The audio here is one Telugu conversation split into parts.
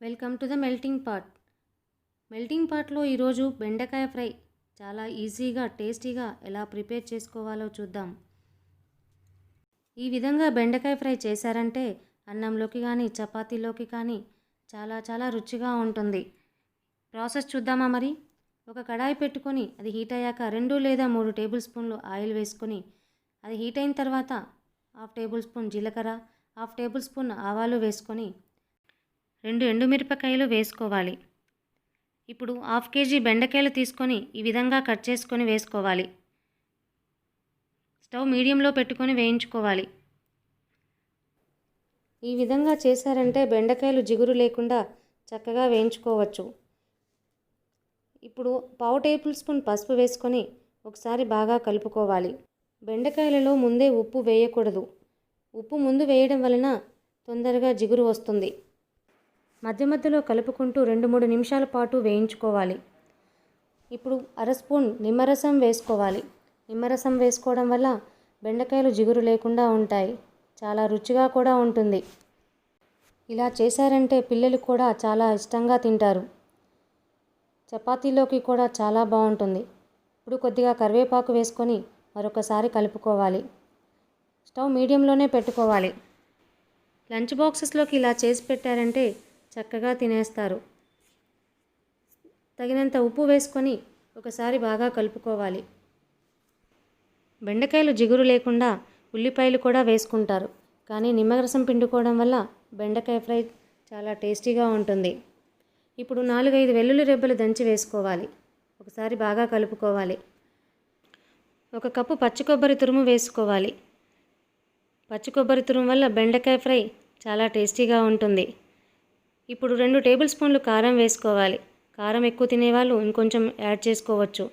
Welcome to the melting pot. Melting పాట్లో ఈరోజు బెండకాయ ఫ్రై చాలా ఈజీగా టేస్టీగా ఎలా ప్రిపేర్ చేసుకోవాలో చూద్దాం. ఈ విధంగా బెండకాయ ఫ్రై చేశారంటే అన్నంలోకి కానీ చపాతీలోకి కానీ చాలా రుచిగా ఉంటుంది. ప్రాసెస్ చూద్దామా మరి. ఒక కడాయి పెట్టుకొని అది హీట్ అయ్యాక 2 లేదా 3 టేబుల్ స్పూన్లు ఆయిల్ వేసుకొని అది హీట్ అయిన తర్వాత 1/2 టేబుల్ స్పూన్ జీలకర్ర, 1/2 టేబుల్ స్పూన్ ఆవాలు వేసుకొని 2 ఎండుమిరపకాయలు వేసుకోవాలి. ఇప్పుడు 1/2 కేజీ బెండకాయలు తీసుకొని ఈ విధంగా కట్ చేసుకొని వేసుకోవాలి. స్టవ్ మీడియంలో పెట్టుకొని వేయించుకోవాలి. ఈ విధంగా చేశారంటే బెండకాయలు జిగురు లేకుండా చక్కగా వేయించుకోవచ్చు. ఇప్పుడు 1/2 టేబుల్ స్పూన్ పసుపు వేసుకొని ఒకసారి బాగా కలుపుకోవాలి. బెండకాయలలో ముందే ఉప్పు వేయకూడదు. ఉప్పు ముందు వేయడం వలన తొందరగా జిగురు వస్తుంది. మధ్యలో కలుపుకుంటూ 2-3 నిమిషాల పాటు వేయించుకోవాలి. ఇప్పుడు 1/2 స్పూన్ నిమ్మరసం వేసుకోవాలి. నిమ్మరసం వేసుకోవడం వల్ల బెండకాయలు జిగురు లేకుండా ఉంటాయి. చాలా రుచిగా కూడా ఉంటుంది. ఇలా చేశారంటే పిల్లలు కూడా చాలా ఇష్టంగా తింటారు. చపాతీలోకి కూడా చాలా బాగుంటుంది. ఇప్పుడు కొద్దిగా కరివేపాకు వేసుకొని మరొకసారి కలుపుకోవాలి. స్టవ్ మీడియంలోనే పెట్టుకోవాలి. లంచ్ బాక్సెస్లోకి ఇలా చేసి పెట్టారంటే చక్కగా తినేస్తారు. తగినంత ఉప్పు వేసుకొని ఒకసారి బాగా కలుపుకోవాలి. బెండకాయలు జిగురు లేకుండా ఉల్లిపాయలు కూడా వేసుకుంటారు, కానీ నిమ్మరసం పిండుకోవడం వల్ల బెండకాయ ఫ్రై చాలా టేస్టీగా ఉంటుంది. ఇప్పుడు 4-5 వెల్లుల్లి రెబ్బలు దంచి వేసుకోవాలి. ఒకసారి బాగా కలుపుకోవాలి. 1 కప్పు పచ్చి కొబ్బరి తురుము వేసుకోవాలి. పచ్చి కొబ్బరి తురుము వల్ల బెండకాయ ఫ్రై చాలా టేస్టీగా ఉంటుంది. ఇప్పుడు 2 టేబుల్ స్పూన్లు కారం వేసుకోవాలి. కారం ఎక్కువ తినేవాళ్ళు ఇంకొంచెం యాడ్ చేసుకోవచ్చు.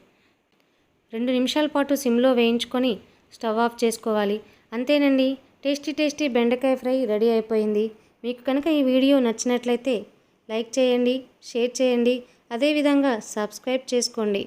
2 నిమిషాల పాటు సిమ్లో వేయించుకొని స్టవ్ ఆఫ్ చేసుకోవాలి. అంతేనండి, టేస్టీ బెండకాయ ఫ్రై రెడీ అయిపోయింది. మీకు కనుక ఈ వీడియో నచ్చినట్లయితే లైక్ చేయండి, షేర్ చేయండి, అదేవిధంగా సబ్స్క్రైబ్ చేసుకోండి.